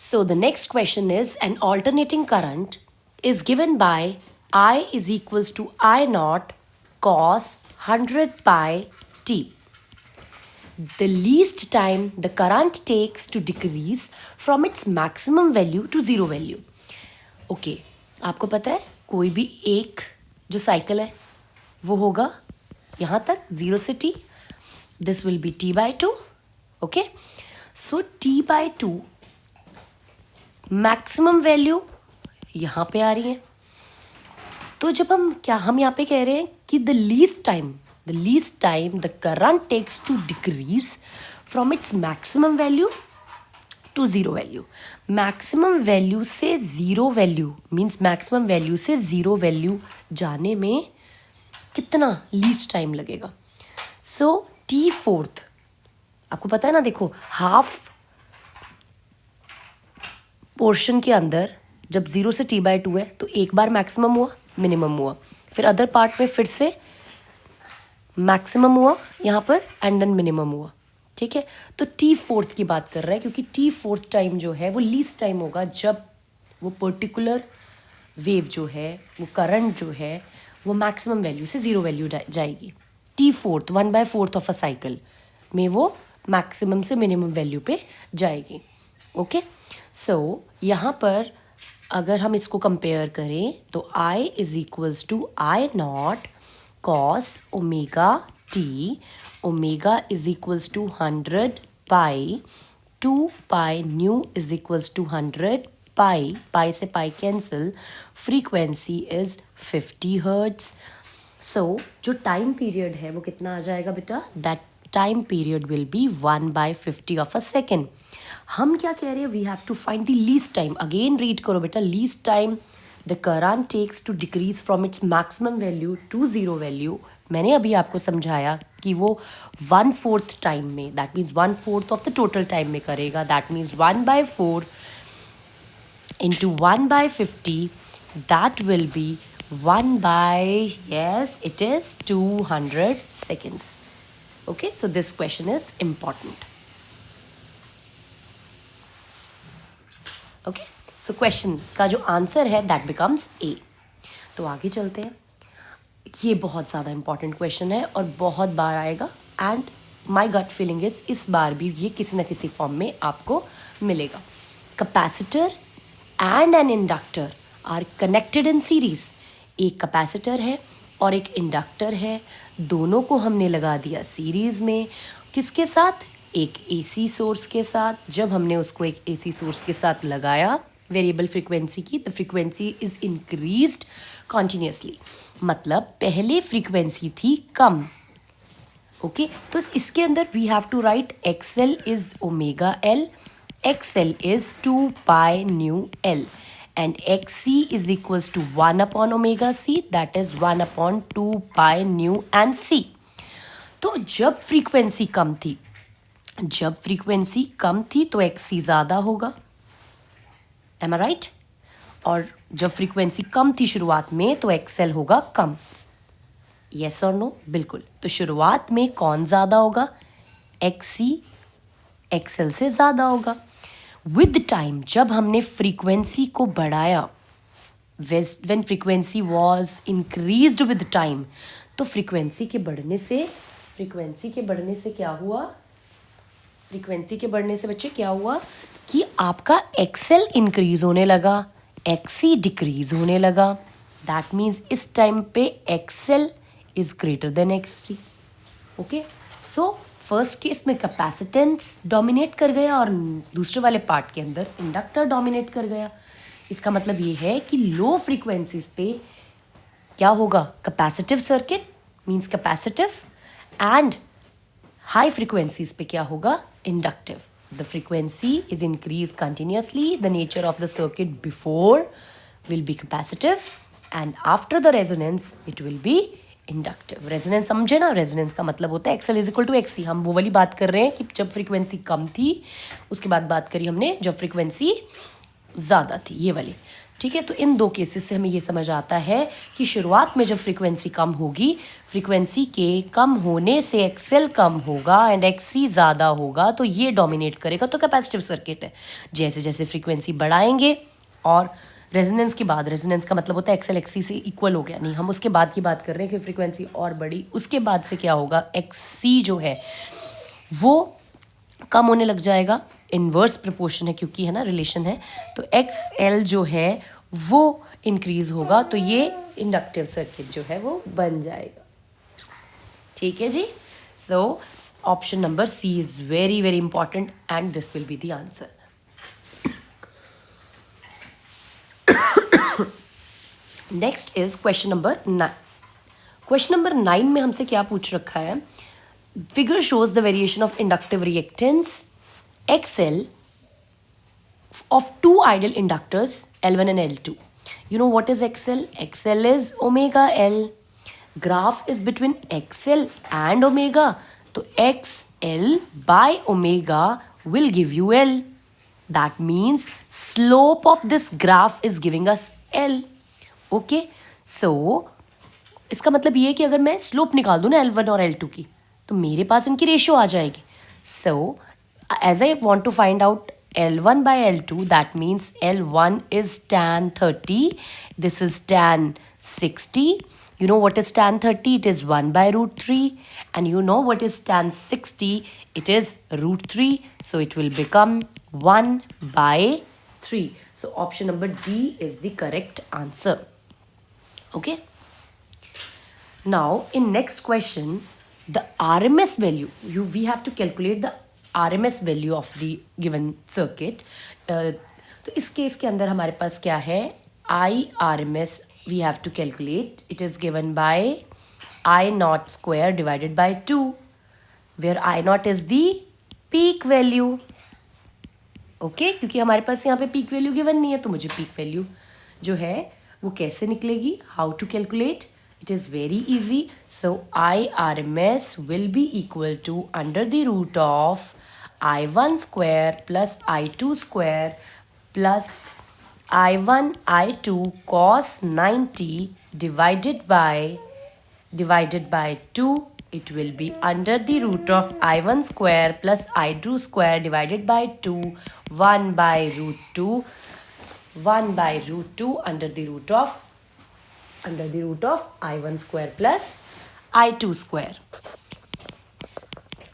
So the next question is, an alternating current is given by I is equals to I naught cos 100 pi t. The least time the current takes to decrease from its maximum value to zero value. Okay, आपको पता है कोई भी एक जो cycle है वो होगा यहाँ तक 0 से t. This will be t by 2. Okay, so t by 2 maximum value यहाँ पे आ रही है. तो जब हम यहाँ पे कह रहे हैं कि the least time the current takes to decrease from its maximum value to zero value. Maximum value से zero value means maximum value से ज़ीरो वैल्यू जाने में कितना लीस्ट टाइम लगेगा. सो टी फोर्थ आपको पता है ना, देखो हाफ पोर्शन के अंदर जब 0 से t by 2 है तो एक बार मैक्सिमम हुआ मिनिमम हुआ, फिर अदर पार्ट में फिर से मैक्सिमम हुआ यहाँ पर एंड देन मिनिमम हुआ. ठीक है, तो टी फोर्थ की बात कर रहा है क्योंकि टी फोर्थ टाइम जो है वो लीस्ट टाइम होगा जब वो पर्टिकुलर वेव जो है वो करंट जो है वो मैक्सिमम वैल्यू से ज़ीरो वैल्यू जाएगी. T fourth 1/4 of a cycle में वो मैक्सिमम से मिनिमम वैल्यू पे जाएगी. ओके, सो यहाँ पर अगर हम इसको कंपेयर करें तो I is equals to I not cos omega t. Omega is equals to 100 pi 2 pi nu is equals to 100 pi. Pi से pi cancel. Frequency is 50 hertz. So जो टाइम पीरियड है वो कितना आ जाएगा बेटा? That time period will be 1/50 of a second. हम क्या कह रहे हैं? We have to find the least time. Again read करो बेटा. Least time the current takes to decrease from its maximum value to zero value. मैंने अभी आपको समझाया कि वो 1/4 टाइम में, that means 1/4 of the total time में करेगा. That means 1/4 into 1/50, that will be it is 200 seconds. Okay, so this question is important. Okay, so question का जो आंसर है that becomes A. तो आगे चलते हैं. ये बहुत ज़्यादा इंपॉर्टेंट क्वेश्चन है और बहुत बार आएगा and my gut feeling is इस बार भी ये किसी न किसी फॉर्म में आपको मिलेगा. Capacitor and an inductor are connected in series. एक कैपेसिटर है और एक इंडक्टर है, दोनों को हमने लगा दिया सीरीज में. किसके साथ? एक एसी सोर्स के साथ. जब हमने उसको एक एसी सोर्स के साथ लगाया वेरिएबल फ्रीक्वेंसी की, the frequency is increased continuously. मतलब पहले फ्रीक्वेंसी थी कम. ओके, तो इसके अंदर we have to write XL is omega L, XL is 2 pi nu L and XC is equals to 1 upon omega C, that is 1 upon 2 pi nu and C. तो जब frequency कम थी तो XC ज़्यादा होगा. Am I right? और जब frequency कम थी शुरुआत में तो XL होगा कम. Yes or no? बिल्कुल. तो शुरुआत में कौन ज़्यादा होगा? XC XL से ज़्यादा होगा. विद टाइम जब हमने फ्रीक्वेंसी को बढ़ाया, when frequency was increased with time, तो फ्रीक्वेंसी के बढ़ने से क्या हुआ? फ्रीक्वेंसी के बढ़ने से बच्चे क्या हुआ कि आपका एक्सएल इंक्रीज होने लगा, एक्सी डिक्रीज होने लगा. दैट मीन्स इस टाइम पे XL is greater than XC. Okay, so first case में कैपेसिटेंस डोमिनेट कर गया और दूसरे वाले पार्ट के अंदर इंडक्टर डोमिनेट कर गया. इसका मतलब ये है कि लो फ्रीक्वेंसीज पे क्या होगा? Capacitive circuit means capacitive, and high frequencies पे क्या होगा? Inductive. The frequency is increase continuously. The nature of the circuit before will be capacitive and after the resonance it will be inductive. Resonance समझे ना? Resonance का मतलब होता है XL is equal to XC. हम वो वाली बात कर रहे हैं कि जब फ्रीक्वेंसी कम थी, उसके बाद बात करी हमने जब फ्रीक्वेंसी ज़्यादा थी, ये वाली. ठीक है, तो इन दो केसेस से हमें ये समझ आता है कि शुरुआत में जब फ्रीक्वेंसी कम होगी, फ्रीक्वेंसी के कम होने से एक्सएल कम होगा एंड एक्ससी ज़्यादा होगा, तो ये डोमिनेट करेगा, तो कैपेसिटिव सर्किट है। जैसे जैसे फ्रीक्वेंसी बढ़ाएंगे और रेजोनेंस के बाद, रेजोनेंस का मतलब होता है एक्सएल एक्ससी से इक्वल हो गया, नहीं हम उसके बाद की बात कर रहे हैं कि फ्रीक्वेंसी और बढ़ी, उसके बाद से क्या होगा, एक्ससी जो है वो कम होने लग जाएगा, इन्वर्स प्रोपोर्शन है क्योंकि है ना, रिलेशन है, तो एक्स एल जो है वो इंक्रीज होगा, तो ये इंडक्टिव सर्किट जो है वो बन जाएगा। ठीक है जी, so option number C is very very important and this will be the answer. Next is question number 9। Question number 9 में हमसे क्या पूछ रखा है, figure shows the variation of inductive reactance XL of two ideal inductors L1 and L2. You know what is XL? XL is omega L. Graph is between XL and omega. So XL by omega will give you L. That means slope of this graph is giving us L. Okay? So इसका मतलब ये है कि अगर मैं slope निकाल दूँ ना L1 और L2 की, तो मेरे पास इनकी रेशियो आ जाएगी। So as I want to find out L1 by L2, that means L1 is tan 30, this is tan 60. You know what is tan 30? It is 1 by root 3. And you know what is tan 60? It is root 3. So it will become 1 by 3. So option number D is the correct answer. Okay? Now in next question, the RMS value, we have to calculate the RMS value of the given circuit. तो इस case के अंदर हमारे पास क्या है, IRMS we have to calculate. It is given by I naught square divided by 2, where I naught is the peak value. Okay, क्योंकि हमारे पास यहाँ पे peak value given नहीं है, तो मुझे peak value जो है वो कैसे निकलेगी, how to calculate? It is very easy. So IRMS will be equal to under the root of I1 square plus I2 square plus I1 I2 cos 90 divided by 2. It will be under the root of I1 square plus I2 square divided by 2, 1 by root 2, 1 by root 2 under the root of I1 square plus I2 square.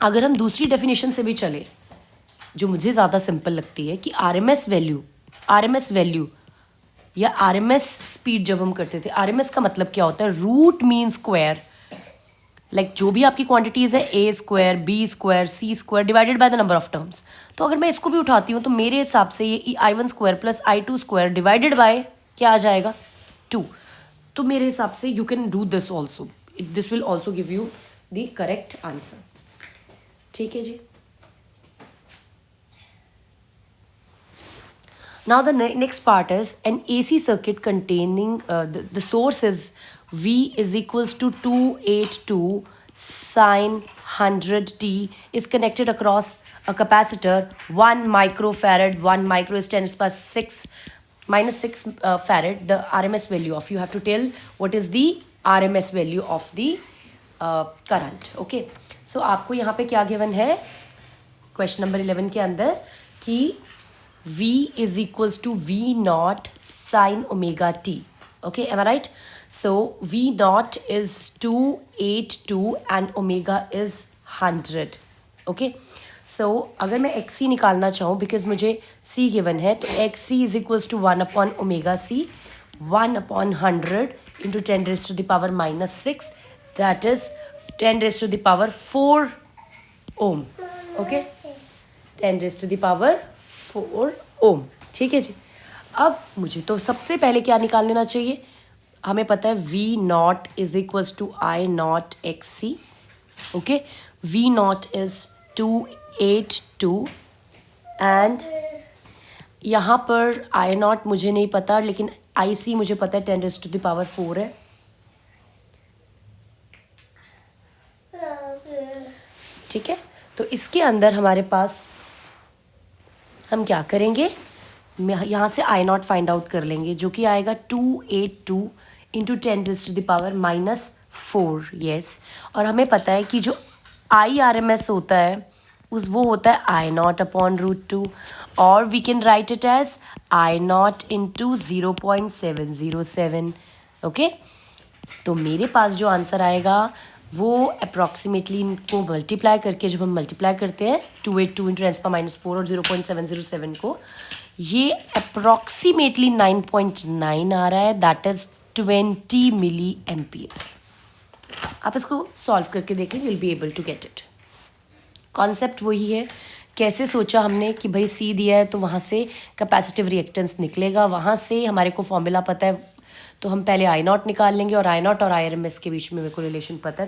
अगर हम दूसरी definition से भी चले, जो मुझे ज़्यादा simple लगती है, कि RMS वैल्यू या RMS स्पीड जब हम करते थे, RMS का मतलब क्या होता है, रूट मीन स्क्वायर, लाइक जो भी आपकी क्वांटिटीज़ है A square, B square, C square divided by the number of terms. तो अगर मैं इसको भी उठाती हूँ तो मेरे हिसाब से ये I1 square plus I2 square divided by क्या आ जाएगा, 2। तो मेरे हिसाब से you can do this also, this will also give you the correct answer. ठीक है जी। Now the next part is an AC circuit containing the source is V is equals to 282 sin 100t is connected across a capacitor 1 microfarad, 1 micro is 10 plus 6 minus 6 farad. The RMS value of, you have to tell what is the RMS value of the current. Okay, so आपको यहाँ पे क्या given है question number 11 के अंदर, कि V is equals to V naught sin omega t. Okay, am I right? So V naught is 282 and omega is 100. Okay, so अगर मैं XC निकालना चाहूँ, बिकॉज मुझे C गिवन है, तो XC is equals to 1 upon omega C, 1 upon 100 into 10 raised to the power minus 6, that is 10 raised to the power 4 ohm. Okay, 10 raised to the power 4 ohm. ठीक है जी। अब मुझे तो सबसे पहले क्या निकाल लेना चाहिए, हमें पता है V naught is equals to I naught XC. Okay, V naught is 282 and यहाँ पर I naught मुझे नहीं पता, लेकिन IC मुझे पता है 10 raised to the power 4 है। ठीक है, तो इसके अंदर हमारे पास हम क्या करेंगे, यहाँ से आई नॉट फाइंड आउट कर लेंगे, जो कि आएगा 282 इंटू 10⁻⁻⁴। यस, और हमें पता है कि जो IRMS होता है वो होता है I0/√2, और we can write it as I0 into 0.707। ओके, तो मेरे पास जो आंसर आएगा वो अप्रॉक्सीमेटली इनको मल्टीप्लाई करके, जब हम मल्टीप्लाई करते हैं 282 इंटू 10⁻⁴ और 0.707 को, ये अप्रॉक्सीमेटली 9.9 आ रहा है, दैट इज 20 मिली एम्पियर। आप इसको सॉल्व करके देखें, you will be able to get it. Concept वही है, कैसे सोचा हमने कि भाई C दिया है तो वहाँ से कैपेसिटिव रिएक्टेंस निकलेगा, वहाँ से हमारे को फॉर्मूला पता है तो हम पहले I0 निकाल लेंगे, और I0 और IRMS के बीच में मेरे को रिलेशन पता है।